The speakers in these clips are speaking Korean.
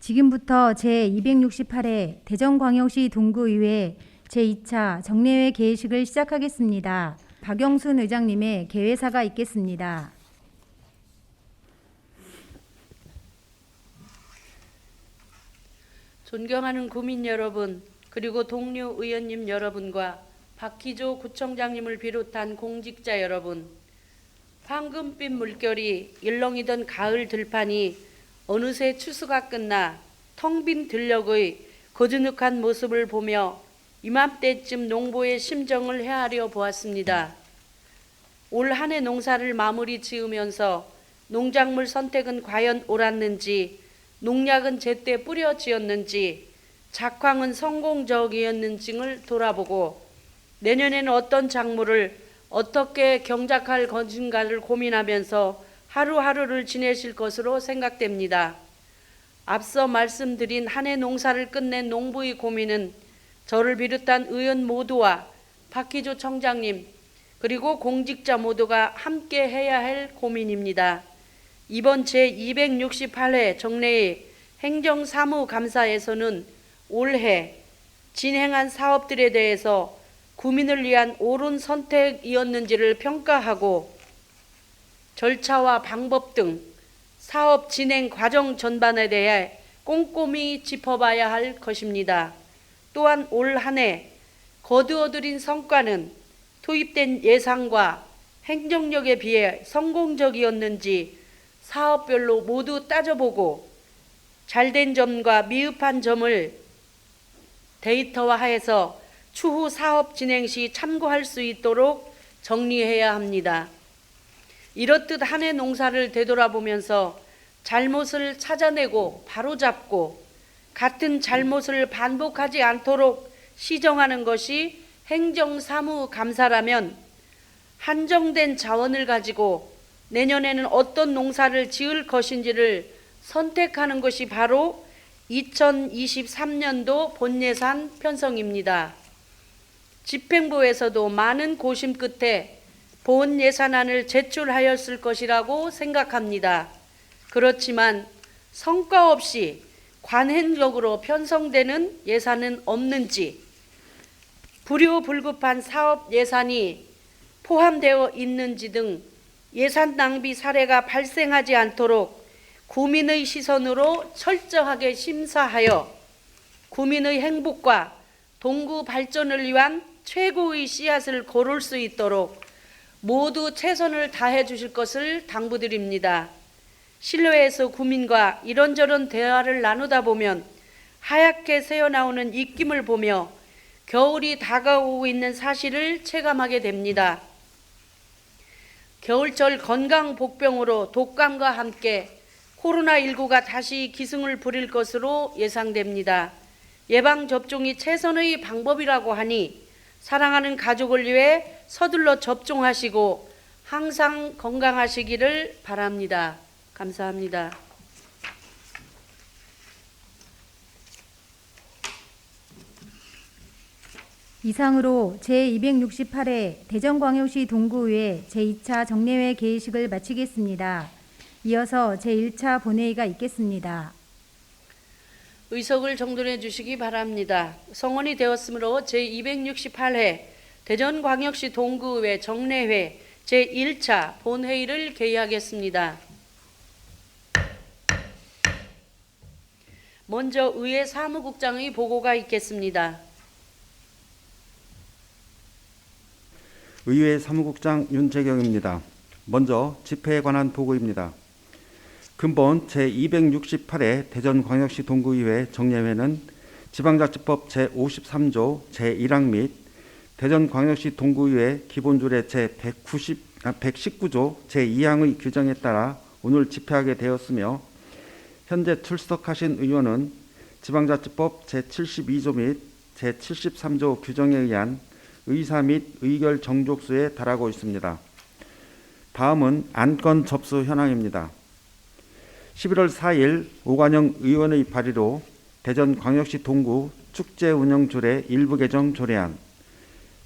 지금부터 제268회 대전광역시 동구의회 제2차 정례회 개회식을 시작하겠습니다. 박영순 의장님의 개회사가 있겠습니다. 존경하는 구민 여러분, 그리고 동료 의원님 여러분과 박희조 구청장님을 비롯한 공직자 여러분, 황금빛 물결이 일렁이던 가을 들판이 어느새 추수가 끝나 텅 빈 들녘의 거즈눅한 모습을 보며 이맘때쯤 농부의 심정을 헤아려 보았습니다. 올 한 해 농사를 마무리 지으면서 농작물 선택은 과연 옳았는지, 농약은 제때 뿌려지었는지, 작황은 성공적이었는지를 돌아보고 내년에는 어떤 작물을 어떻게 경작할 것인가를 고민하면서 하루하루를 지내실 것으로 생각됩니다. 앞서 말씀드린 한 해 농사를 끝낸 농부의 고민은 저를 비롯한 의원 모두와 박희조 청장님 그리고 공직자 모두가 함께 해야 할 고민입니다. 이번 제268회 정례회 행정사무감사에서는 올해 진행한 사업들에 대해서 구민을 위한 옳은 선택이었는지를 평가하고 절차와 방법 등 사업 진행 과정 전반에 대해 꼼꼼히 짚어봐야 할 것입니다. 또한 올 한 해 거두어들인 성과는 투입된 예산과 행정력에 비해 성공적이었는지 사업별로 모두 따져보고 잘된 점과 미흡한 점을 데이터화해서 추후 사업 진행 시 참고할 수 있도록 정리해야 합니다. 이렇듯 한 해 농사를 되돌아보면서 잘못을 찾아내고 바로잡고 같은 잘못을 반복하지 않도록 시정하는 것이 행정사무감사라면 한정된 자원을 가지고 내년에는 어떤 농사를 지을 것인지를 선택하는 것이 바로 2023년도 본예산 편성입니다. 집행부에서도 많은 고심 끝에 본 예산안을 제출하였을 것이라고 생각합니다. 그렇지만 성과 없이 관행적으로 편성되는 예산은 없는지, 불효불급한 사업 예산이 포함되어 있는지 등 예산 낭비 사례가 발생하지 않도록 구민의 시선으로 철저하게 심사하여 구민의 행복과 동구 발전을 위한 최고의 씨앗을 고를 수 있도록 모두 최선을 다해 주실 것을 당부드립니다. 실내에서 구민과 이런저런 대화를 나누다 보면 하얗게 새어나오는 입김을 보며 겨울이 다가오고 있는 사실을 체감하게 됩니다. 겨울철 건강복병으로 독감과 함께 코로나19가 다시 기승을 부릴 것으로 예상됩니다. 예방접종이 최선의 방법이라고 하니 사랑하는 가족을 위해 서둘러 접종하시고 항상 건강하시기를 바랍니다. 감사합니다. 이상으로 제268회 대전광역시 동구의회 제2차 정례회 개회식을 마치겠습니다. 이어서 제1차 본회의가 있겠습니다. 의석을 정돈해 주시기 바랍니다. 성원이 되었으므로 제268회 대전광역시 동구의회 정례회 제1차 본회의를 개의하겠습니다. 먼저 의회 사무국장의 보고가 있겠습니다. 의회 사무국장 윤재경입니다. 먼저 집회에 관한 보고입니다. 근본 제268회 대전광역시 동구의회 정례회는 지방자치법 제53조 제1항 및 대전광역시 동구의회 기본조례 제119조 제2항의 규정에 따라 오늘 집회하게 되었으며 현재 출석하신 의원은 지방자치법 제72조 및 제73조 규정에 의한 의사 및 의결 정족수에 달하고 있습니다. 다음은 안건 접수 현황입니다. 11월 4일 오관영 의원의 발의로 대전광역시 동구 축제운영조례 일부 개정 조례안,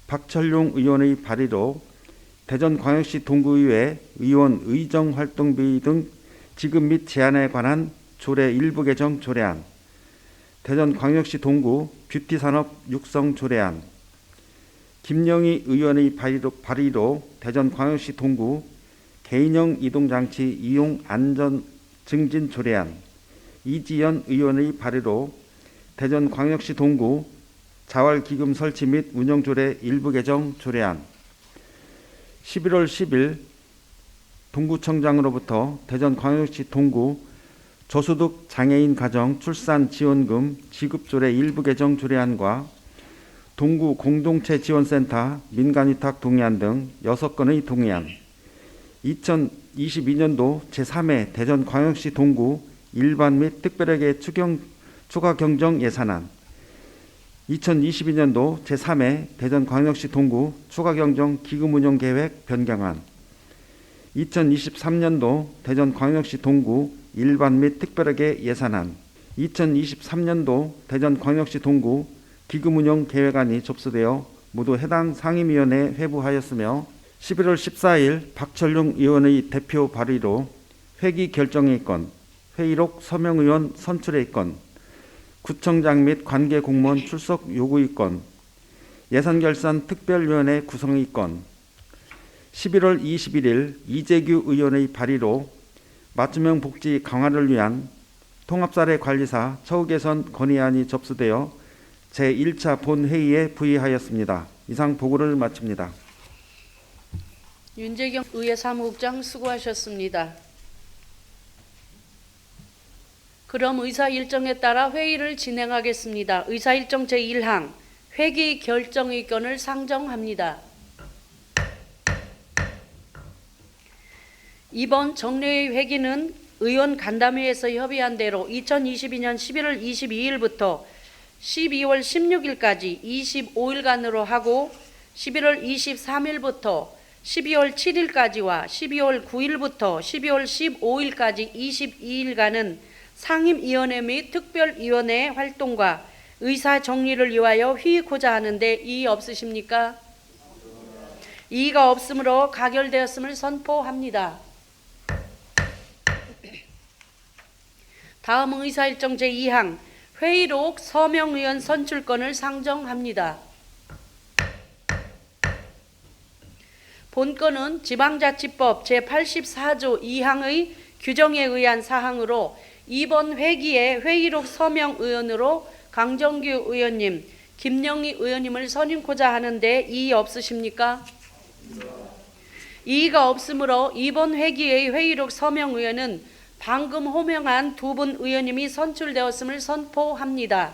박철용 의원의 발의로 대전광역시 동구의회 의원 의정활동비 등 지급 및 제한에 관한 조례 일부 개정 조례안, 대전광역시 동구 뷰티산업 육성 조례안, 김영희 의원의 발의로 대전광역시 동구 개인형 이동장치 이용 안전 증진 조례안, 이지연 의원의 발의로 대전광역시 동구 자활기금 설치 및 운영 조례 일부 개정 조례안, 11월 10일 동구청장으로부터 대전광역시 동구 저소득 장애인 가정 출산 지원금 지급 조례 일부 개정 조례안과 동구 공동체 지원센터 민간위탁 동의안 등 6건의 동의안, 2022년도 제3회 대전광역시 동구 일반 및 특별회계 추가 경정 예산안, 2022년도 제3회 대전광역시 동구 추가 경정 기금 운용 계획 변경안, 2023년도 대전광역시 동구 일반 및 특별회계 예산안, 2023년도 대전광역시 동구 기금 운용 계획안이 접수되어 모두 해당 상임위원회에 회부하였으며 11월 14일 박철룡 의원의 대표 발의로 회기 결정의 건, 회의록 서명 의원 선출의 건, 구청장 및 관계 공무원 출석 요구의 건, 예산결산 특별위원회 구성의 건, 11월 21일 이재규 의원의 발의로 맞춤형 복지 강화를 위한 통합사례 관리사 처우 개선 건의안이 접수되어 제1차 본회의에 부의하였습니다. 이상 보고를 마칩니다. 윤재경 의회 사무국장 수고하셨습니다. 그럼 의사 일정에 따라 회의를 진행하겠습니다. 의사 일정 제1항 회기 결정의견을 상정합니다. 이번 정례의 회기는 의원 간담회에서 협의한 대로 2022년 11월 22일부터 12월 16일까지 25일간으로 하고 11월 23일부터 12월 7일까지와 12월 9일부터 12월 15일까지 22일간은 상임위원회 및 특별위원회의 활동과 의사 정리를 위하여 회의코자 하는데 이의 없으십니까? 이의가 없으므로 가결되었음을 선포합니다. 다음 의사일정 제2항 회의록 서명의원 선출건을 상정합니다. 본건은 지방자치법 제84조 2항의 규정에 의한 사항으로 이번 회기에 회의록 서명의원으로 강정규 의원님, 김영희 의원님을 선임코자 하는데 이의 없으십니까? 이의가 없으므로 이번 회기의 회의록 서명의원은 방금 호명한 두 분 의원님이 선출되었음을 선포합니다.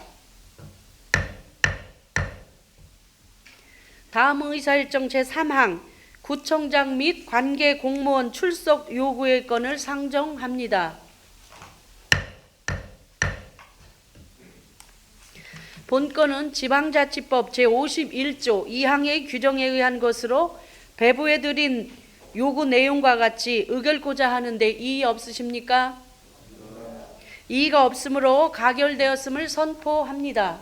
다음 의사일정 제3항 구청장 및 관계 공무원 출석 요구의 건을 상정합니다. 본건은 지방자치법 제51조 2항의 규정에 의한 것으로 배부해드린 요구 내용과 같이 의결코자 하는데 이의 없으십니까? 이의가 없으므로 가결되었음을 선포합니다.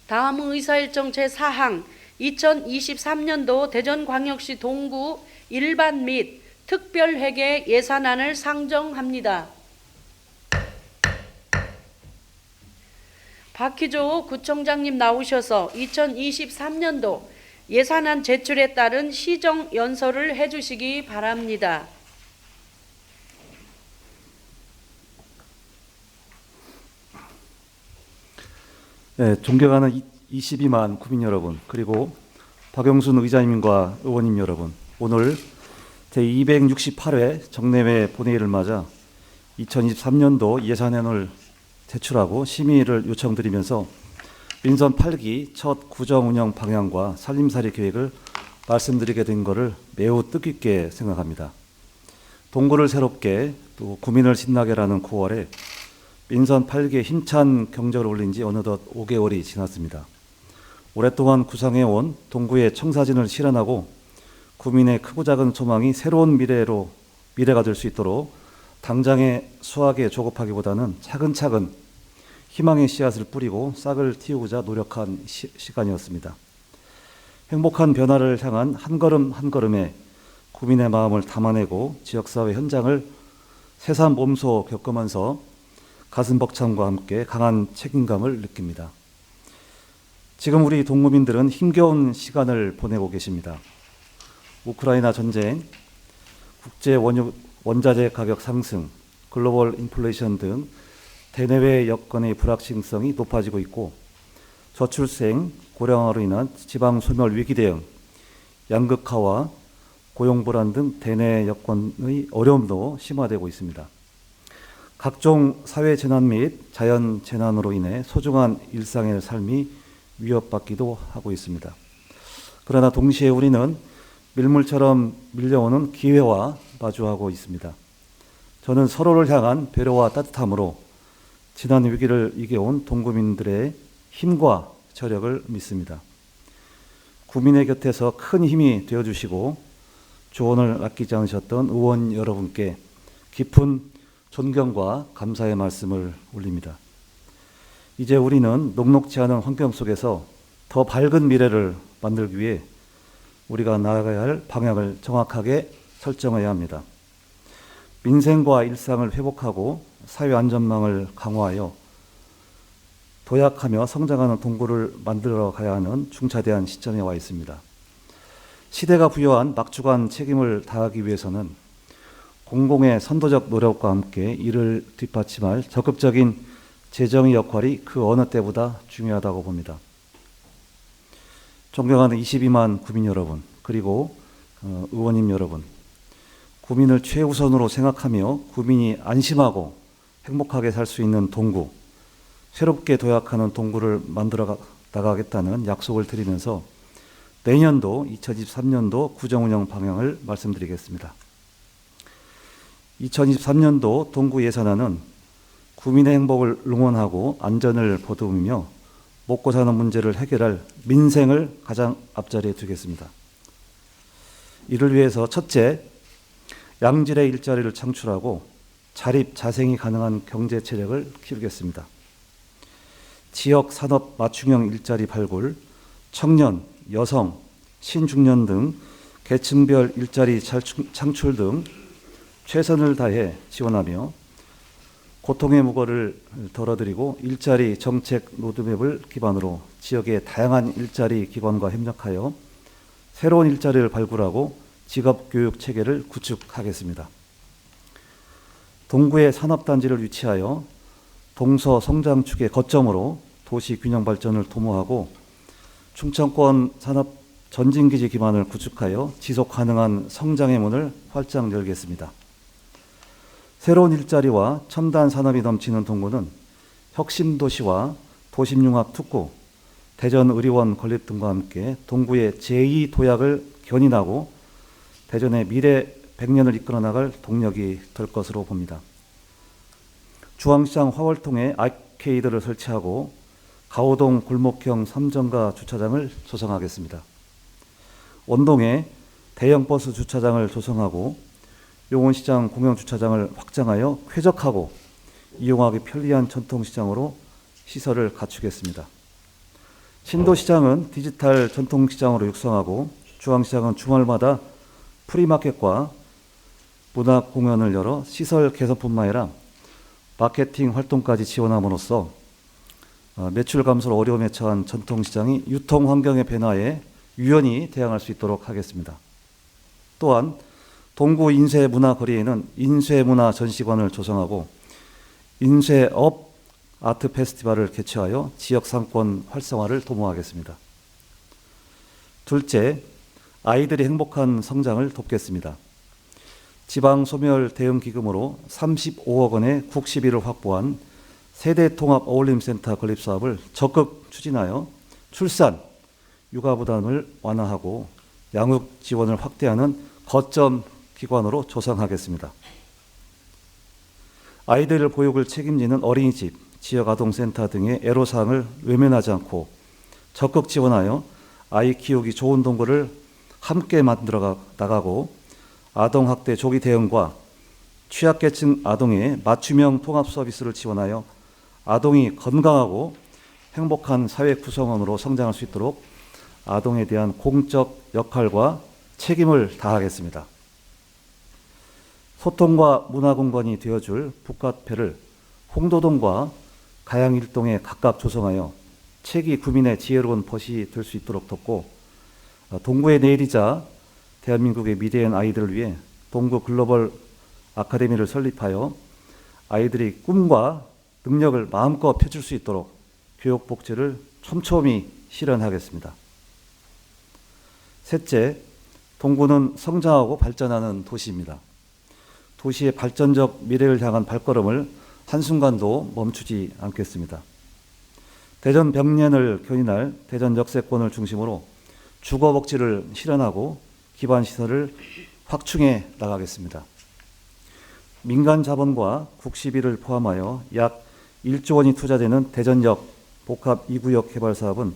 다음 의사일정 제4항 2023년도 대전광역시 동구 일반 및 특별회계 예산안을 상정합니다. 박희조 구청장님 나오셔서 2023년도 예산안 제출에 따른 시정 연설을 해주시기 바랍니다. 네, 존경하는 22만 국민 여러분, 그리고 박영순 의장님과 의원님 여러분, 오늘 제268회 정례회 본회의를 맞아 2023년도 예산안을 제출하고 심의를 요청드리면서 민선 8기 첫 구정 운영 방향과 살림살이 계획을 말씀드리게 된 것을 매우 뜻깊게 생각합니다. 동구를 새롭게 또 구민을 신나게라는 9월에 민선 8기의 힘찬 경적을 올린 지 어느덧 5개월이 지났습니다. 오랫동안 구상해온 동구의 청사진을 실현하고 구민의 크고 작은 소망이 새로운 미래가 될 수 있도록 당장의 수확에 조급하기보다는 차근차근 희망의 씨앗을 뿌리고 싹을 틔우고자 노력한 시간이었습니다. 행복한 변화를 향한 한 걸음 한 걸음에 구민의 마음을 담아내고 지역사회 현장을 새삼 몸소 겪으면서 가슴 벅참과 함께 강한 책임감을 느낍니다. 지금 우리 동구민들은 힘겨운 시간을 보내고 계십니다. 우크라이나 전쟁, 국제 원자재 가격 상승, 글로벌 인플레이션 등 대내외 여건의 불확실성이 높아지고 있고, 저출생, 고령화로 인한 지방 소멸 위기 대응, 양극화와 고용 불안 등 대내 여건의 어려움도 심화되고 있습니다. 각종 사회 재난 및 자연 재난으로 인해 소중한 일상의 삶이 위협받기도 하고 있습니다. 그러나 동시에 우리는 밀물처럼 밀려오는 기회와 마주하고 있습니다. 저는 서로를 향한 배려와 따뜻함으로 지난 위기를 이겨온 동구민들의 힘과 저력을 믿습니다. 구민의 곁에서 큰 힘이 되어주시고 조언을 아끼지 않으셨던 의원 여러분께 깊은 존경과 감사의 말씀을 올립니다. 이제 우리는 녹록지 않은 환경 속에서 더 밝은 미래를 만들기 위해 우리가 나아가야 할 방향을 정확하게 설정해야 합니다. 민생과 일상을 회복하고 사회 안전망을 강화하여 도약하며 성장하는 동구를 만들어 가야 하는 중차대한 시점에 와 있습니다. 시대가 부여한 막중한 책임을 다하기 위해서는 공공의 선도적 노력과 함께 이를 뒷받침할 적극적인 재정의 역할이 그 어느 때보다 중요하다고 봅니다. 존경하는 22만 구민 여러분, 그리고 의원님 여러분, 구민을 최우선으로 생각하며 구민이 안심하고 행복하게 살 수 있는 동구, 새롭게 도약하는 동구를 만들어 나가겠다는 약속을 드리면서 내년도 2023년도 구정운영 방향을 말씀드리겠습니다. 2023년도 동구 예산안은 구민의 행복을 응원하고 안전을 보듬으며 먹고 사는 문제를 해결할 민생을 가장 앞자리에 두겠습니다. 이를 위해서 첫째, 양질의 일자리를 창출하고 자립, 자생이 가능한 경제 체력을 키우겠습니다. 지역 산업 맞춤형 일자리 발굴, 청년, 여성, 신중년 등 계층별 일자리 창출 등 최선을 다해 지원하며 고통의 무거를 덜어드리고 일자리 정책 로드맵을 기반으로 지역의 다양한 일자리 기관과 협력하여 새로운 일자리를 발굴하고 직업교육 체계를 구축하겠습니다. 동구의 산업단지를 위치하여 동서 성장축의 거점으로 도시 균형 발전을 도모하고 충청권 산업 전진기지 기반을 구축하여 지속 가능한 성장의 문을 활짝 열겠습니다. 새로운 일자리와 첨단 산업이 넘치는 동구는 혁신도시와 도심융합 특구, 대전의료원 건립 등과 함께 동구의 제2 도약을 견인하고 대전의 미래 100년을 이끌어 나갈 동력이 될 것으로 봅니다. 중앙시장 화월통에 아케이드를 설치하고 가오동 골목형 3정가 주차장을 조성하겠습니다. 원동에 대형 버스 주차장을 조성하고 용원시장 공영주차장을 확장하여 쾌적하고 이용하기 편리한 전통시장으로 시설을 갖추겠습니다. 신도시장은 디지털 전통시장으로 육성하고 중앙시장은 주말마다 프리마켓과 문화 공연을 열어 시설 개선뿐만 아니라 마케팅 활동까지 지원함으로써 매출 감소로 어려움에 처한 전통시장이 유통 환경의 변화에 유연히 대응할 수 있도록 하겠습니다. 또한 동구 인쇄문화거리에는 인쇄문화 전시관을 조성하고 인쇄업 아트 페스티벌을 개최하여 지역 상권 활성화를 도모하겠습니다. 둘째, 아이들이 행복한 성장을 돕겠습니다. 지방소멸 대응기금으로 35억 원의 국시비를 확보한 세대통합 어울림센터 건립 사업을 적극 추진하여 출산, 육아 부담을 완화하고 양육 지원을 확대하는 거점 기관으로 조성하겠습니다. 아이들 보육을 책임지는 어린이집, 지역아동센터 등의 애로사항을 외면하지 않고 적극 지원하여 아이 키우기 좋은 동구를 함께 만들어 나가고 아동학대 조기 대응과 취약계층 아동의 맞춤형 통합 서비스를 지원하여 아동이 건강하고 행복한 사회 구성원으로 성장할 수 있도록 아동에 대한 공적 역할과 책임을 다하겠습니다. 소통과 문화공간이 되어줄 북카페를 홍도동과 가양일동에 각각 조성하여 책이 구민의 지혜로운 벗이 될 수 있도록 돕고, 동구의 내일이자 대한민국의 미래인 아이들을 위해 동구 글로벌 아카데미를 설립하여 아이들이 꿈과 능력을 마음껏 펼칠 수 있도록 교육 복지를 촘촘히 실현하겠습니다. 셋째, 동구는 성장하고 발전하는 도시입니다. 도시의 발전적 미래를 향한 발걸음을 한순간도 멈추지 않겠습니다. 대전 벽년을 견인할 대전 역세권을 중심으로 주거 복지를 실현하고 기반 시설을 확충해 나가겠습니다. 민간 자본과 국시비를 포함하여 약 1조 원이 투자되는 대전역 복합 2구역 개발 사업은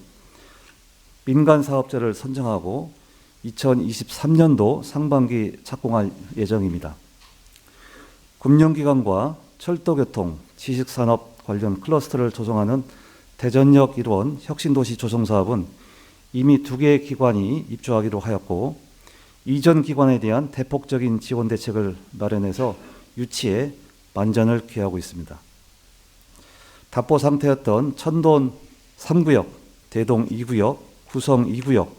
민간 사업자를 선정하고 2023년도 상반기 착공할 예정입니다. 금융기관과 철도교통, 지식산업 관련 클러스터를 조성하는 대전역 1원 혁신도시 조성사업은 이미 2개의 기관이 입주하기로 하였고, 이전 기관에 대한 대폭적인 지원 대책을 마련해서 유치에 만전을 기하고 있습니다. 답보 상태였던 천돈 3구역, 대동 2구역, 구성 2구역,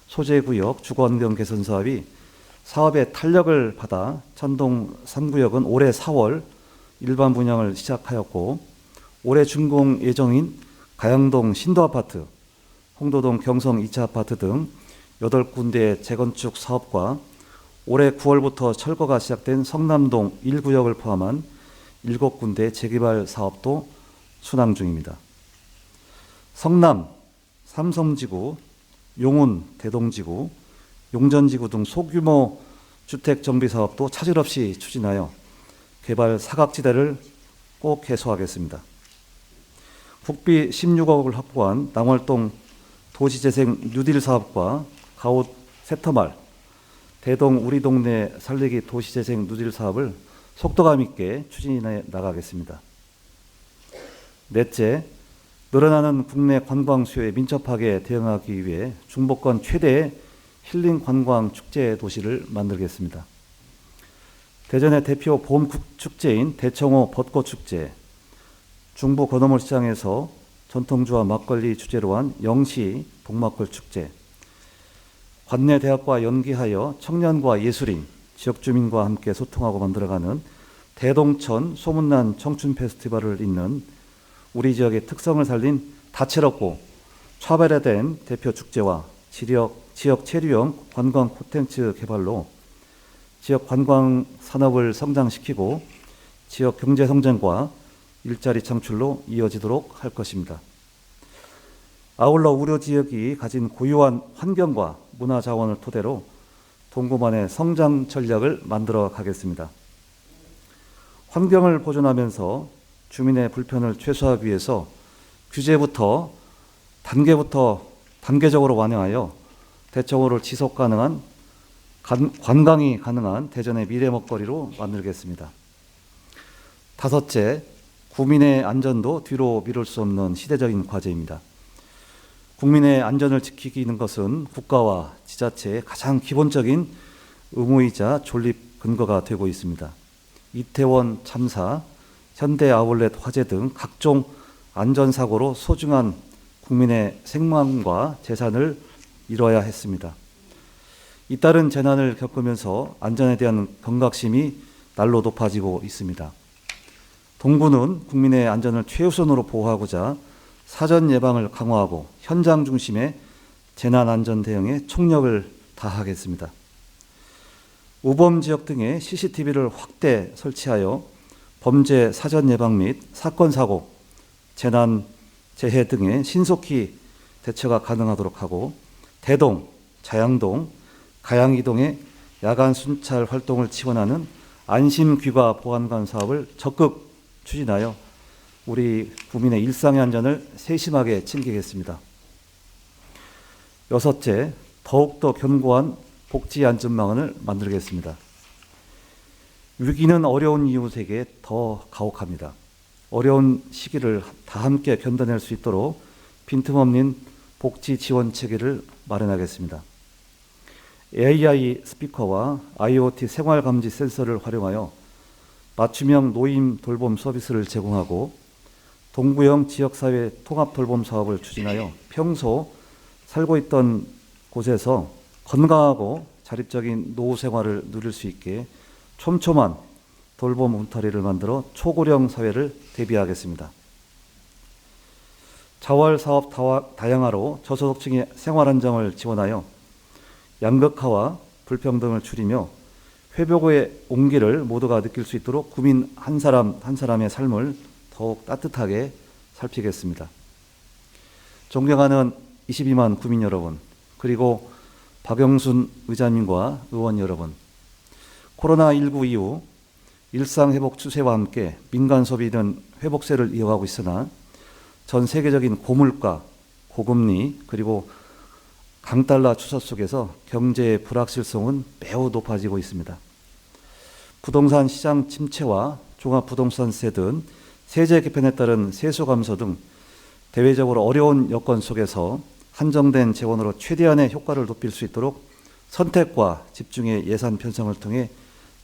소재구역 주거환경 개선 사업이 사업의 탄력을 받아 천동 3구역은 올해 4월 일반 분양을 시작하였고, 올해 준공 예정인 가양동 신도아파트, 홍도동 경성 2차 아파트 등 8군데의 재건축 사업과 올해 9월부터 철거가 시작된 성남동 1구역을 포함한 7군데 재개발 사업도 순항 중입니다. 성남, 삼성지구, 용운, 대동지구, 용전지구 등 소규모 주택 정비 사업도 차질 없이 추진하여 개발 사각지대를 꼭 해소하겠습니다. 국비 16억을 확보한 낭월동 도시재생 뉴딜 사업과 가옷 세터말, 대동 우리 동네 살리기 도시재생 뉴딜 사업을 속도감 있게 추진해 나가겠습니다. 넷째, 늘어나는 국내 관광 수요에 민첩하게 대응하기 위해 중부권 최대의 힐링 관광 축제 도시를 만들겠습니다. 대전의 대표 봄 축제인 대청호 벚꽃 축제, 중부 건어물 시장에서 전통주와 막걸리 주제로 한 영시 복막골 축제, 관내 대학과 연계하여 청년과 예술인, 지역 주민과 함께 소통하고 만들어가는 대동천 소문난 청춘 페스티벌을 잇는 우리 지역의 특성을 살린 다채롭고 차별화된 대표 축제와 지역 체류형 관광 콘텐츠 개발로 지역 관광 산업을 성장시키고 지역 경제 성장과 일자리 창출로 이어지도록 할 것입니다. 아울러 우려 지역이 가진 고유한 환경과 문화 자원을 토대로 동구만의 성장 전략을 만들어 가겠습니다. 환경을 보존하면서 주민의 불편을 최소화하기 위해서 규제부터 단계적으로 완화하여 대청호를 지속 가능한 관광이 가능한 대전의 미래 먹거리로 만들겠습니다. 다섯째, 국민의 안전도 뒤로 미룰 수 없는 시대적인 과제입니다. 국민의 안전을 지키는 것은 국가와 지자체의 가장 기본적인 의무이자 존립 근거가 되고 있습니다. 이태원 참사, 현대 아울렛 화재 등 각종 안전사고로 소중한 국민의 생명과 재산을 잃어야 했습니다. 잇따른 재난을 겪으면서 안전에 대한 경각심이 날로 높아지고 있습니다. 동구는 국민의 안전을 최우선으로 보호하고자 사전 예방을 강화하고 현장 중심의 재난 안전 대응에 총력을 다하겠습니다. 우범 지역 등에 CCTV를 확대 설치하여 범죄 사전 예방 및 사건 사고, 재난 재해 등에 신속히 대처가 가능하도록 하고, 대동, 자양동, 가양이동의 야간 순찰 활동을 지원하는 안심 귀가 보안관 사업을 적극 추진하여 우리 국민의 일상의 안전을 세심하게 챙기겠습니다. 여섯째, 더욱더 견고한 복지 안전망을 만들겠습니다. 위기는 어려운 이웃에게 더 가혹합니다. 어려운 시기를 다 함께 견뎌낼 수 있도록 빈틈없는 복지 지원 체계를 마련하겠습니다. AI 스피커와 IoT 생활 감지 센서를 활용하여 맞춤형 노인 돌봄 서비스를 제공하고 동구형 지역사회 통합 돌봄 사업을 추진하여 평소 살고 있던 곳에서 건강하고 자립적인 노후 생활을 누릴 수 있게 촘촘한 돌봄 울타리를 만들어 초고령 사회를 대비하겠습니다. 자활 사업 다양화로 저소득층의 생활 안정을 지원하여 양극화와 불평등을 줄이며 회복 후의 온기를 모두가 느낄 수 있도록 구민 한 사람 한 사람의 삶을 더욱 따뜻하게 살피겠습니다. 존경하는 22만 구민 여러분, 그리고 박영순 의장님과 의원 여러분, 코로나19 이후 일상 회복 추세와 함께 민간 소비는 회복세를 이어가고 있으나 전 세계적인 고물가, 고금리, 그리고 강달러 추세 속에서 경제의 불확실성은 매우 높아지고 있습니다. 부동산 시장 침체와 종합부동산세 등 세제 개편에 따른 세수 감소 등 대외적으로 어려운 여건 속에서 한정된 재원으로 최대한의 효과를 높일 수 있도록 선택과 집중의 예산 편성을 통해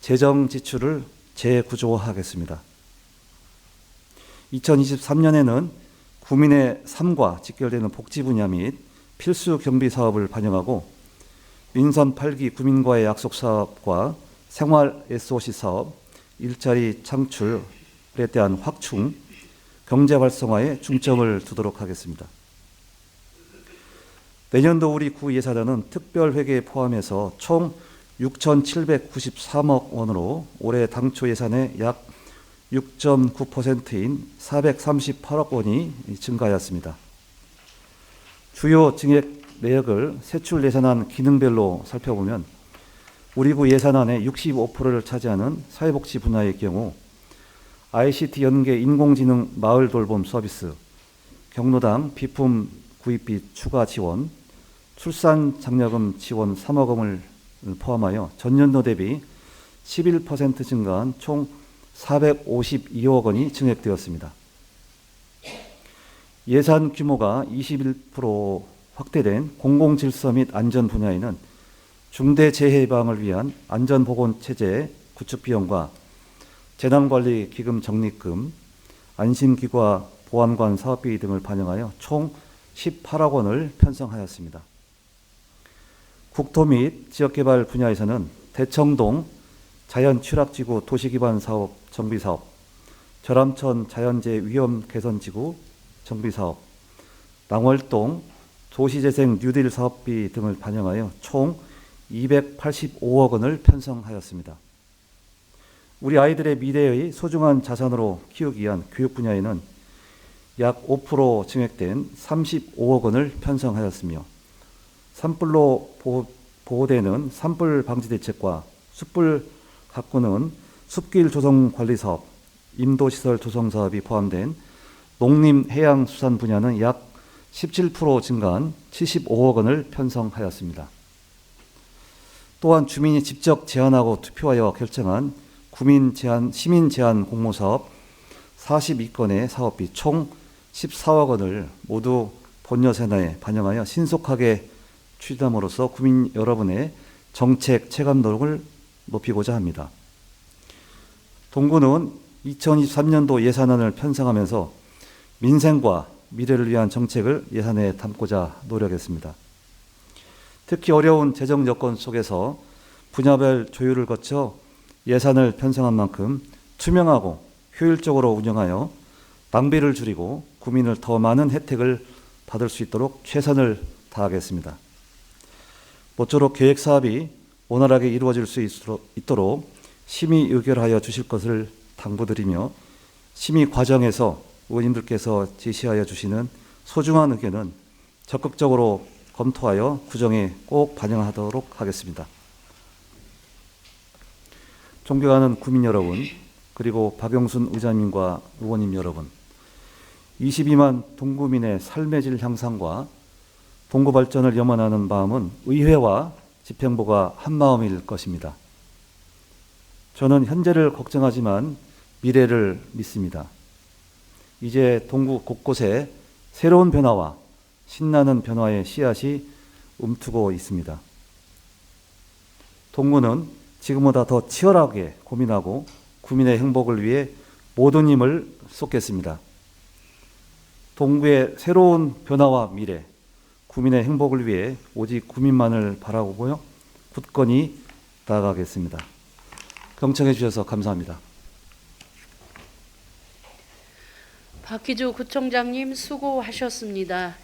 재정 지출을 재구조화하겠습니다. 2023년에는 국민의 삶과 직결되는 복지 분야 및 필수 경비 사업을 반영하고 민선 8기 구민과의 약속 사업과 생활 SOC 사업, 일자리 창출에 대한 확충, 경제 활성화에 중점을 두도록 하겠습니다. 내년도 우리 구 예산안은 특별회계 포함해서 총 6,793억 원으로 올해 당초 예산의 약 6.9%인 438억 원이 증가하였습니다. 주요 증액 내역을 세출 예산안 기능별로 살펴보면 우리 구 예산안의 65%를 차지하는 사회복지 분야의 경우 ICT 연계 인공지능 마을 돌봄 서비스, 경로당 비품 구입비 추가 지원, 출산 장려금 지원 3억 원을 포함하여 전년도 대비 11% 증가한 총 452억 원이 증액되었습니다. 예산 규모가 21% 확대된 공공질서 및 안전 분야에는 중대재해 예방을 위한 안전보건체제 구축 비용과 재난관리기금 적립금, 안심기과 보안관 사업비 등을 반영하여 총 18억 원을 편성하였습니다. 국토 및 지역개발 분야에서는 대청동 자연취락지구 도시기반 사업 정비사업, 절암천 자연재해 위험 개선지구 정비사업, 낭월동 도시재생 뉴딜 사업비 등을 반영하여 총 285억 원을 편성하였습니다. 우리 아이들의 미래의 소중한 자산으로 키우기 위한 교육 분야에는 약 5% 증액된 35억 원을 편성하였으며 산불로 보호되는 산불 방지 대책과 숯불 가꾸는 숲길 조성 관리 사업, 임도시설 조성 사업이 포함된 농림 해양 수산 분야는 약 17% 증가한 75억 원을 편성하였습니다. 또한 주민이 직접 제안하고 투표하여 결정한 시민 제안 공모사업 42건의 사업비 총 14억 원을 모두 본예산에 반영하여 신속하게 추진함으로써 국민 여러분의 정책 체감도를 높이고자 합니다. 동구는 2023년도 예산안을 편성하면서 민생과 미래를 위한 정책을 예산에 담고자 노력했습니다. 특히 어려운 재정 여건 속에서 분야별 조율을 거쳐 예산을 편성한 만큼 투명하고 효율적으로 운영하여 낭비를 줄이고 국민을 더 많은 혜택을 받을 수 있도록 최선을 다하겠습니다. 모쪼록 계획 사업이 원활하게 이루어질 수 있도록 심의 의결하여 주실 것을 당부드리며 심의 과정에서 의원님들께서 제시하여 주시는 소중한 의견은 적극적으로 검토하여 구정에 꼭 반영하도록 하겠습니다. 존경하는 구민 여러분, 그리고 박영순 의장님과 의원님 여러분, 22만 동구민의 삶의 질 향상과 동구 발전을 염원하는 마음은 의회와 집행부가 한마음일 것입니다. 저는 현재를 걱정하지만 미래를 믿습니다. 이제 동구 곳곳에 새로운 변화와 신나는 변화의 씨앗이 움트고 있습니다. 동구는 지금보다 더 치열하게 고민하고 구민의 행복을 위해 모든 힘을 쏟겠습니다. 동구의 새로운 변화와 미래, 구민의 행복을 위해 오직 구민만을 바라보고요. 굳건히 나아가겠습니다. 경청해 주셔서 감사합니다. 박희주 구청장님 수고하셨습니다.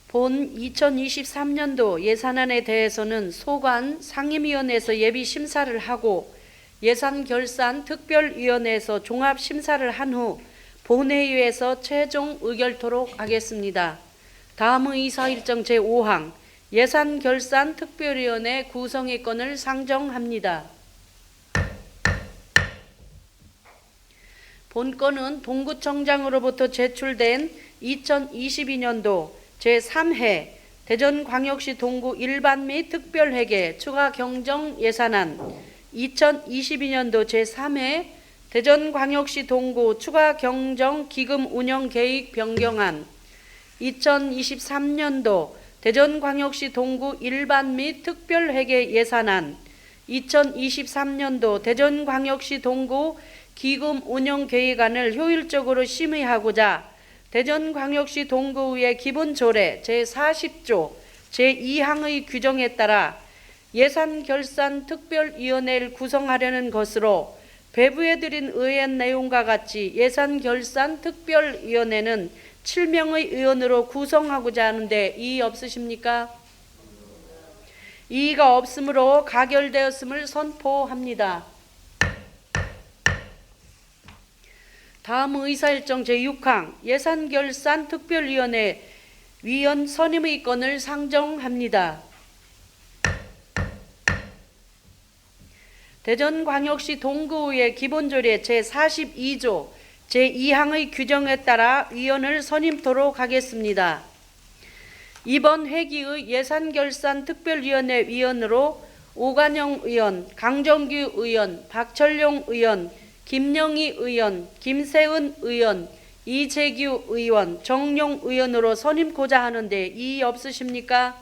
본 2023년도 예산안에 대해서는 소관 상임위원회에서 예비 심사를 하고 예산결산 특별위원회에서 종합심사를 한 후 본회의에서 최종 의결토록 하겠습니다. 다음 의사일정 제5항 예산결산 특별위원회 구성의 건을 상정합니다. 본건은 동구청장으로부터 제출된 2022년도 제3회 대전광역시 동구 일반 및 특별회계 추가 경정 예산안, 2022년도 제3회 대전광역시 동구 추가 경정 기금 운영 계획 변경안, 2023년도 대전광역시 동구 일반 및 특별회계 예산안, 2023년도 대전광역시 동구 기금 운영 계획안을 효율적으로 심의하고자 대전광역시 동구의 기본조례 제40조 제2항의 규정에 따라 예산결산특별위원회를 구성하려는 것으로 배부해드린 의원 내용과 같이 예산결산특별위원회는 7명의 의원으로 구성하고자 하는데 이의 없으십니까? 이의가 없으므로 가결되었음을 선포합니다. 다음 의사일정 제6항 예산결산특별위원회 위원 선임의 건을 상정합니다. 대전광역시 동구의 기본조례 제42조 제2항의 규정에 따라 위원을 선임토록 하겠습니다. 이번 회기의 예산결산특별위원회 위원으로 오관영 의원, 강정규 의원, 박철용 의원, 김영희 의원, 김세은 의원, 이재규 의원, 정용 의원으로 선임고자 하는데 이의 없으십니까?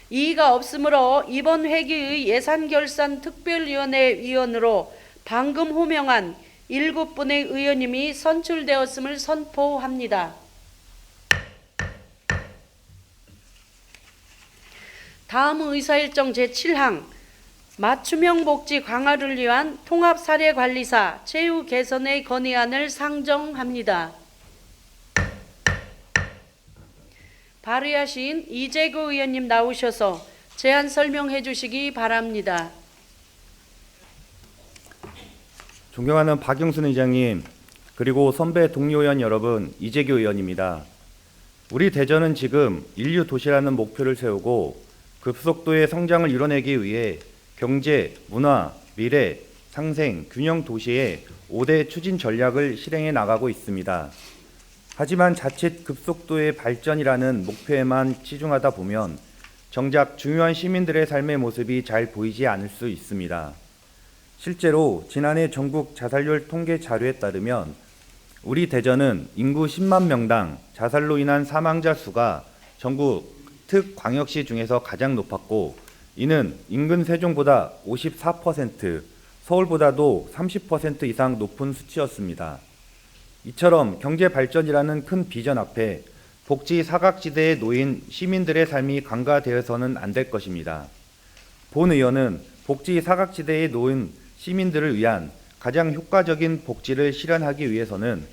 이의가 없으므로 이번 회기의 예산결산특별위원회 위원으로 방금 호명한 7분의 의원님이 선출되었음을 선포합니다. 다음 의사일정 제7항 맞춤형 복지 강화를 위한 통합사례관리사 채용 개선의 건의안을 상정합니다. 발의하신 이재구 의원님 나오셔서 제안 설명해 주시기 바랍니다. 존경하는 박영순 의장님, 그리고 선배 동료 의원 여러분, 이재규 의원입니다. 우리 대전은 지금 인류 도시라는 목표를 세우고 급속도의 성장을 이뤄내기 위해 경제, 문화, 미래, 상생, 균형 도시의 5대 추진 전략을 실행해 나가고 있습니다. 하지만 자칫 급속도의 발전이라는 목표에만 치중하다 보면 정작 중요한 시민들의 삶의 모습이 잘 보이지 않을 수 있습니다. 실제로 지난해 전국 자살률 통계 자료에 따르면 우리 대전은 인구 10만 명당 자살로 인한 사망자 수가 전국 특광역시 중에서 가장 높았고 이는 인근 세종보다 54%, 서울보다도 30% 이상 높은 수치였습니다. 이처럼 경제 발전이라는 큰 비전 앞에 복지 사각지대에 놓인 시민들의 삶이 간과되어서는 안 될 것입니다. 본 의원은 복지 사각지대에 놓인 시민들을 위한 가장 효과적인 복지를 실현하기 위해서는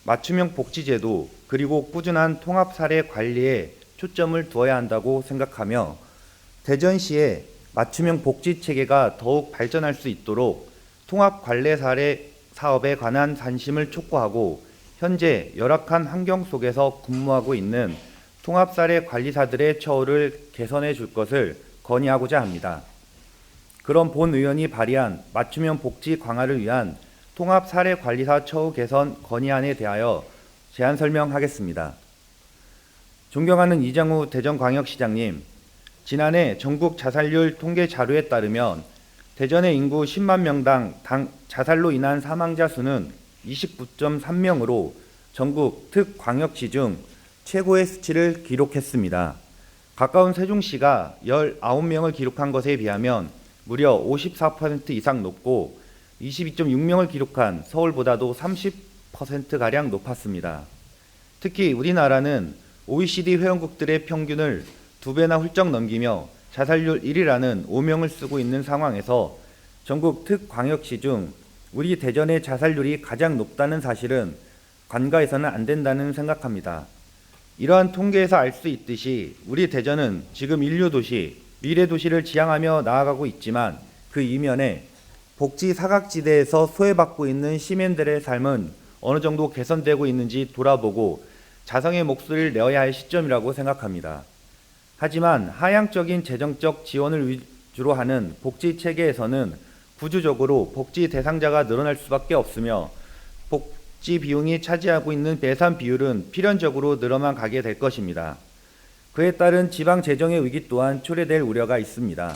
맞춤형 복지제도 그리고 꾸준한 통합사례 관리에 초점을 두어야 한다고 생각하며 대전시의 맞춤형 복지체계가 더욱 발전할 수 있도록 통합관례사례 사업에 관한 관심을 촉구하고 현재 열악한 환경 속에서 근무하고 있는 통합사례 관리사들의 처우를 개선해 줄 것을 건의하고자 합니다. 그런 본 의원이 발의한 맞춤형 복지 강화를 위한 통합사례관리사 처우 개선 건의안에 대하여 제안 설명하겠습니다. 존경하는 이장우 대전광역시장님, 지난해 전국 자살률 통계 자료에 따르면 대전의 인구 10만 명당 자살로 인한 사망자 수는 29.3명으로 전국 특광역시 중 최고의 수치를 기록했습니다. 가까운 세종시가 19명을 기록한 것에 비하면 무려 54% 이상 높고 22.6명을 기록한 서울보다도 30%가량 높았습니다. 특히 우리나라는 OECD 회원국들의 평균을 2배나 훌쩍 넘기며 자살률 1위라는 오명을 쓰고 있는 상황에서 전국 특광역시 중 우리 대전의 자살률이 가장 높다는 사실은 간과해서는 안 된다는 생각합니다. 이러한 통계에서 알 수 있듯이 우리 대전은 지금 인류도시, 미래도시를 지향하며 나아가고 있지만 그 이면에 복지 사각지대에서 소외받고 있는 시민들의 삶은 어느 정도 개선되고 있는지 돌아보고 자성의 목소리를 내어야 할 시점이라고 생각합니다. 하지만 하향적인 재정적 지원을 위주로 하는 복지 체계에서는 구조적으로 복지 대상자가 늘어날 수밖에 없으며 복지 비용이 차지하고 있는 예산 비율은 필연적으로 늘어만 가게 될 것입니다. 그에 따른 지방 재정의 위기 또한 초래될 우려가 있습니다.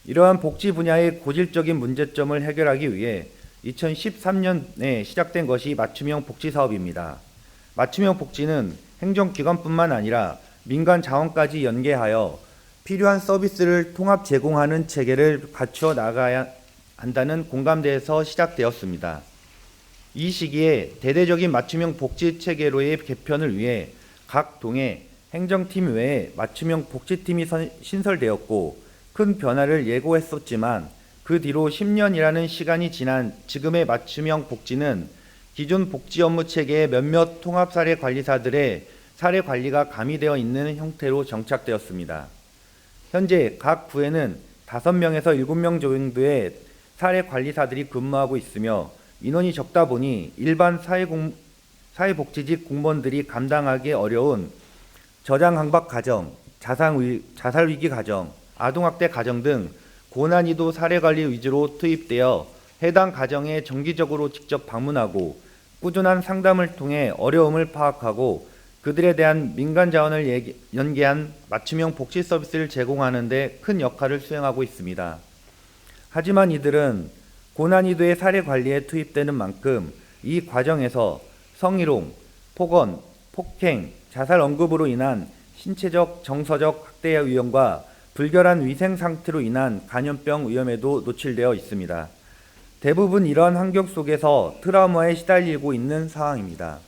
이러한 복지 분야의 고질적인 문제점을 해결하기 위해 2013년에 시작된 것이 맞춤형 복지 사업입니다. 맞춤형 복지는 행정기관뿐만 아니라 민간 자원까지 연계하여 필요한 서비스를 통합 제공하는 체계를 갖추어 나가야 한다는 공감대에서 시작되었습니다. 이 시기에 대대적인 맞춤형 복지 체계로의 개편을 위해 각 동에 행정팀 외에 맞춤형 복지팀이 신설되었고 큰 변화를 예고했었지만 그 뒤로 10년이라는 시간이 지난 지금의 맞춤형 복지는 기존 복지 업무 체계의 몇몇 통합사례관리사들의 사례 관리가 가미되어 있는 형태로 정착되었습니다. 현재 각 구에는 5명에서 7명 정도의 사례관리사들이 근무하고 있으며 인원이 적다 보니 일반 사회복지직 공무원들이 감당하기 어려운 저장강박 가정, 자살위기 가정, 아동학대 가정 등 고난이도 사례관리 위주로 투입되어 해당 가정에 정기적으로 직접 방문하고 꾸준한 상담을 통해 어려움을 파악하고 그들에 대한 민간 자원을 연계한 맞춤형 복지 서비스를 제공하는 데 큰 역할을 수행하고 있습니다. 하지만 이들은 고난이도의 사례 관리에 투입되는 만큼 이 과정에서 성희롱, 폭언, 폭행, 자살 언급으로 인한 신체적, 정서적 학대의 위험과 불결한 위생 상태로 인한 감염병 위험에도 노출되어 있습니다. 대부분 이러한 환경 속에서 트라우마에 시달리고 있는 상황입니다.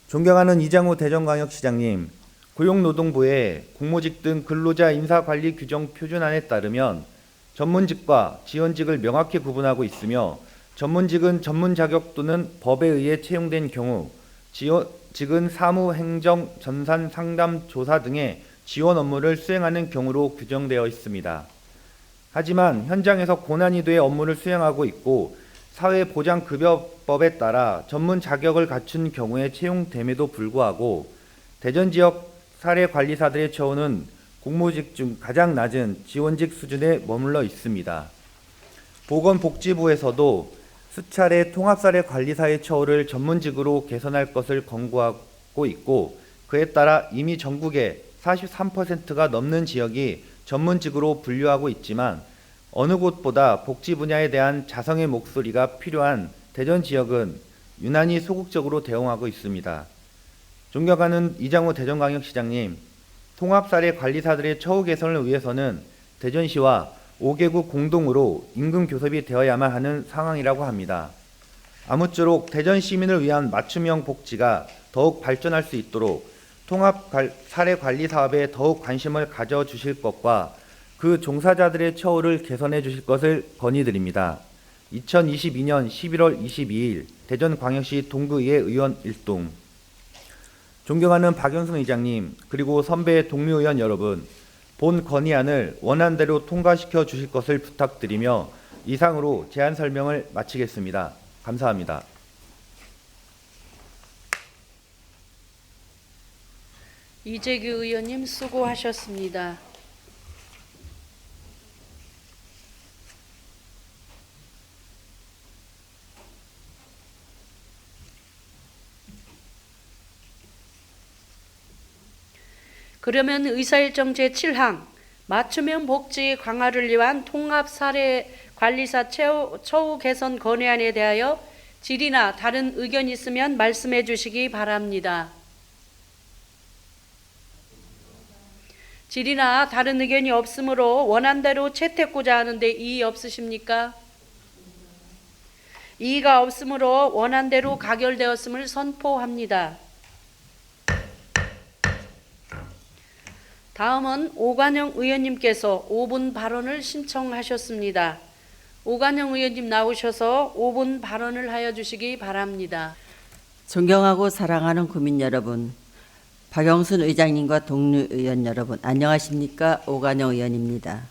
존경하는 이장우 대전광역시장님, 고용노동부의 공모직 등 근로자 인사관리 규정 표준안에 따르면 전문직과 지원직을 명확히 구분하고 있으며 전문직은 전문 자격 또는 법에 의해 채용된 경우, 지원직은 사무, 행정, 전산, 상담, 조사 등의 지원 업무를 수행하는 경우로 규정되어 있습니다. 하지만 현장에서 고난이도의 업무를 수행하고 있고 사회보장급여법에 따라 전문 자격을 갖춘 경우에 채용됨에도 불구하고 대전 지역 사례관리사들의 처우는 공모직 중 가장 낮은 지원직 수준에 머물러 있습니다. 보건복지부에서도 수차례 통합사례관리사의 처우를 전문직으로 개선할 것을 권고하고 있고 그에 따라 이미 전국의 43%가 넘는 지역이 전문직으로 분류하고 있지만 어느 곳보다 복지 분야에 대한 자성의 목소리가 필요한 대전 지역은 유난히 소극적으로 대응하고 있습니다. 존경하는 이장우 대전광역시장님, 통합사례관리사들의 처우 개선을 위해서는 대전시와 5개국 공동으로 임금 교섭이 되어야만 하는 상황이라고 합니다. 아무쪼록 대전 시민을 위한 맞춤형 복지가 더욱 발전할 수 있도록 통합사례관리 사업에 더욱 관심을 가져주실 것과 그 종사자들의 처우를 개선해 주실 것을 건의드립니다. 2022년 11월 22일 대전광역시 동구의회 의원 일동. 존경하는 박영승 의장님, 그리고 선배 동료 의원 여러분, 본 건의안을 원안대로 통과시켜 주실 것을 부탁드리며 이상으로 제안 설명을 마치겠습니다. 감사합니다. 이재규 의원님 수고하셨습니다. 그러면 의사일정 제7항 맞춤형 복지 강화를 위한 통합 사례 관리사 처우 개선 건의안에 대하여 질의나 다른 의견 있으면 말씀해 주시기 바랍니다. 질의나 다른 의견이 없으므로 원안대로 채택고자 하는데 이의 없으십니까? 이의가 없으므로 원안대로 가결되었음을 선포합니다. 다음은 오관영 의원님께서 5분 발언을 신청하셨습니다. 오관영 의원님 나오셔서 5분 발언을 하여 주시기 바랍니다. 존경하고 사랑하는 국민 여러분, 박영순 의장님과 동료 의원 여러분, 안녕하십니까? 오관영 의원입니다.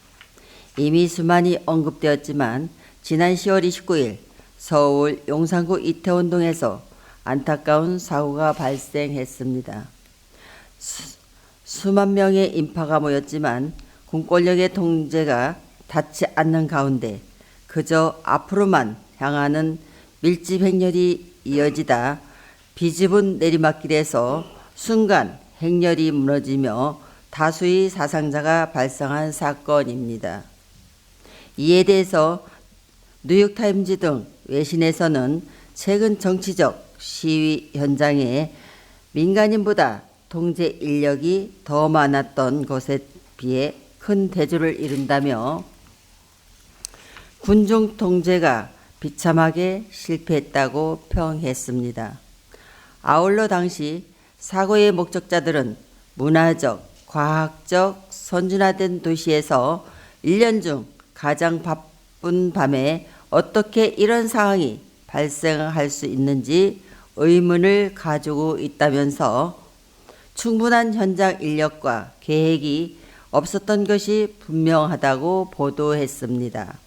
이미 수많이 언급되었지만 지난 10월 29일 서울 용산구 이태원동에서 안타까운 사고가 발생했습니다. 수만 명의 인파가 모였지만 공권력의 통제가 닿지 않는 가운데 그저 앞으로만 향하는 밀집 행렬이 이어지다 비집은 내리막길에서 순간 행렬이 무너지며 다수의 사상자가 발생한 사건입니다. 이에 대해서 뉴욕타임즈 등 외신에서는 최근 정치적 시위 현장에 민간인보다 통제 인력이 더 많았던 것에 비해 큰 대조를 이룬다며 군중 통제가 비참하게 실패했다고 평했습니다. 아울러 당시 사고의 목격자들은 문화적, 과학적, 선진화된 도시에서 1년 중 가장 바쁜 밤에 어떻게 이런 상황이 발생할 수 있는지 의문을 가지고 있다면서 충분한 현장 인력과 계획이 없었던 것이 분명하다고 보도했습니다.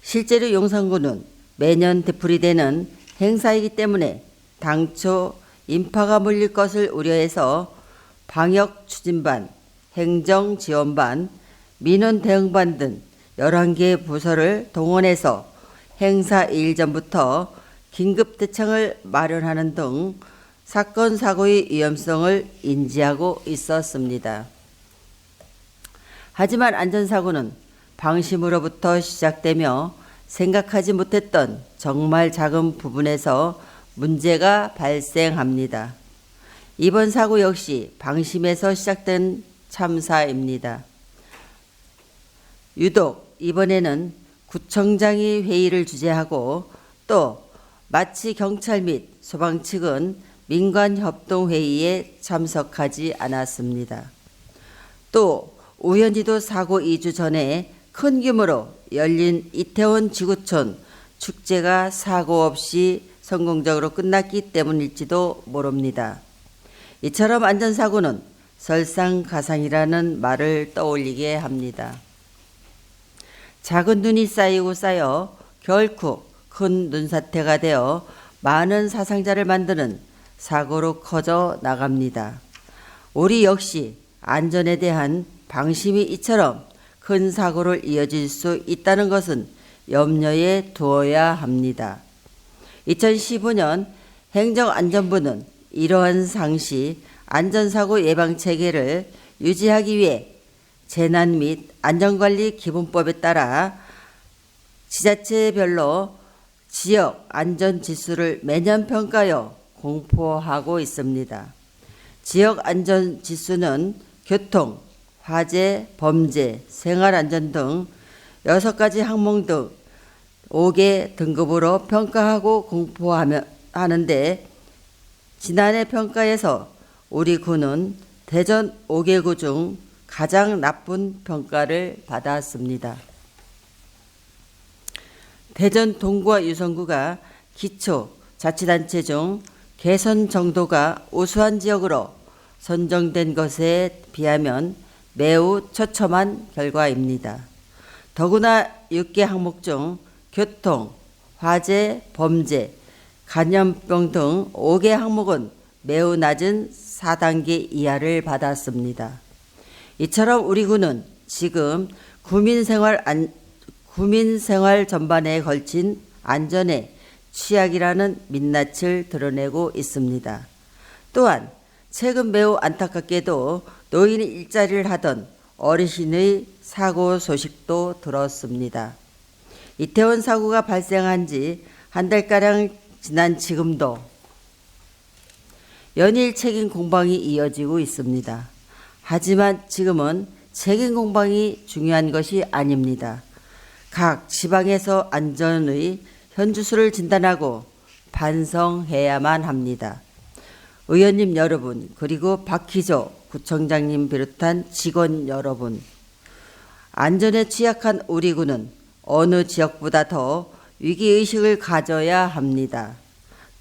실제로 용산구는 매년 되풀이되는 행사이기 때문에 당초 인파가 몰릴 것을 우려해서 방역 추진반, 행정 지원반, 민원 대응반 등 11개 부서를 동원해서 행사 2일 전부터 긴급 대책을 마련하는 등 사건 사고의 위험성을 인지하고 있었습니다. 하지만 안전사고는 방심으로부터 시작되며 생각하지 못했던 정말 작은 부분에서 문제가 발생합니다. 이번 사고 역시 방심에서 시작된 참사입니다. 유독 이번에는 구청장이 회의를 주재하고 또 마치 경찰 및 소방 측은 민관협동회의에 참석하지 않았습니다. 또 우연히도 사고 2주 전에 큰 규모로 열린 이태원 지구촌 축제가 사고 없이 성공적으로 끝났기 때문일지도 모릅니다. 이처럼 안전사고는 설상가상이라는 말을 떠올리게 합니다. 작은 눈이 쌓이고 쌓여 결코 큰 눈사태가 되어 많은 사상자를 만드는 사고로 커져 나갑니다. 우리 역시 안전에 대한 방심이 이처럼 큰 사고를 이어질 수 있다는 것은 염려에 두어야 합니다. 2015년 행정안전부는 이러한 상시 안전사고 예방체계를 유지하기 위해 재난 및 안전관리 기본법에 따라 지자체별로 지역 안전지수를 매년 평가하여 공포하고 있습니다. 지역 안전지수는 교통, 화재, 범죄, 생활안전 등 6가지 항목 등 5개 등급으로 평가하고 공포하는데 지난해 평가에서 우리 구는 대전 5개구 중 가장 나쁜 평가를 받았습니다. 대전 동구와 유성구가 기초 자치단체 중 개선 정도가 우수한 지역으로 선정된 것에 비하면 매우 처참한 결과입니다. 더구나 6개 항목 중 교통, 화재, 범죄, 감염병 등 5개 항목은 매우 낮은 4단계 이하를 받았습니다. 이처럼 우리 구는 지금 구민생활 전반에 걸친 안전에 취약이라는 민낯을 드러내고 있습니다. 또한 최근 매우 안타깝게도 노인이 일자리를 하던 어르신의 사고 소식도 들었습니다. 이태원 사고가 발생한 지 한 달가량 지난 지금도 연일 책임 공방이 이어지고 있습니다. 하지만 지금은 책임 공방이 중요한 것이 아닙니다. 각 지방에서 안전의 현주소를 진단하고 반성해야만 합니다. 의원님 여러분, 그리고 박희조 구청장님 비롯한 직원 여러분, 안전에 취약한 우리 군은 어느 지역보다 더 위기의식을 가져야 합니다.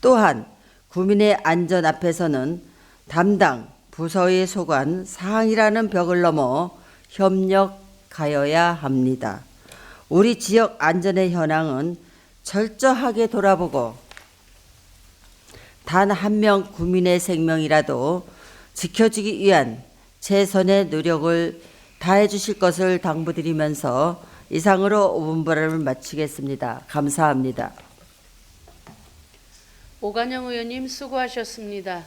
또한 국민의 안전 앞에서는 담당 부서의 소관 사항이라는 벽을 넘어 협력하여야 합니다. 우리 지역 안전의 현황은 철저하게 돌아보고 단 한 명 국민의 생명이라도 지켜주기 위한 최선의 노력을 다해 주실 것을 당부드리면서 이상으로 5분 발언을 마치겠습니다. 감사합니다. 오관영 의원님 수고하셨습니다.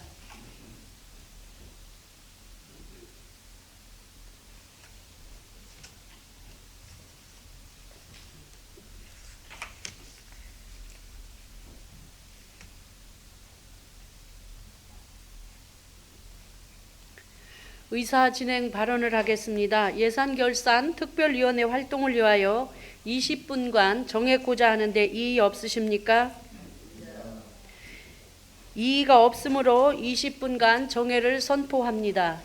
의사 진행 발언을 하겠습니다. 예산결산 특별위원회 활동을 위하여 20분간 정했고자 하는데 이의 없으십니까? 이의가 없으므로 20분간 정회를 선포합니다.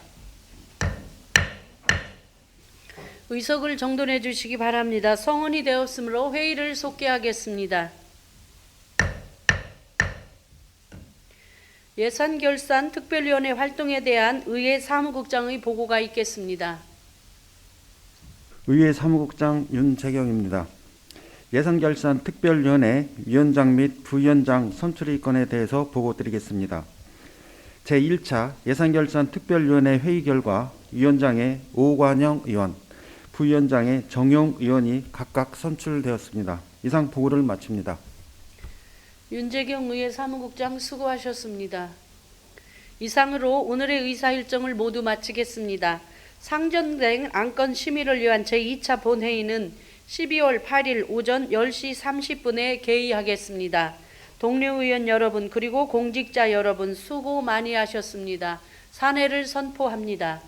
의석을 정돈해 주시기 바랍니다. 성원이 되었으므로 회의를 속개하겠습니다. 예산결산 특별위원회 활동에 대한 의회 사무국장의 보고가 있겠습니다. 의회 사무국장 윤재경입니다. 예산결산 특별위원회 위원장 및 부위원장 선출의 건에 대해서 보고드리겠습니다. 제1차 예산결산 특별위원회 회의 결과 위원장의 오관영 의원, 부위원장의 정용 의원이 각각 선출되었습니다. 이상 보고를 마칩니다. 윤재경 의회 사무국장 수고하셨습니다. 이상으로 오늘의 의사 일정을 모두 마치겠습니다. 상정된 안건 심의를 위한 제2차 본회의는 12월 8일 오전 10시 30분에 개의하겠습니다. 동료 의원 여러분 그리고 공직자 여러분 수고 많이 하셨습니다. 산회를 선포합니다.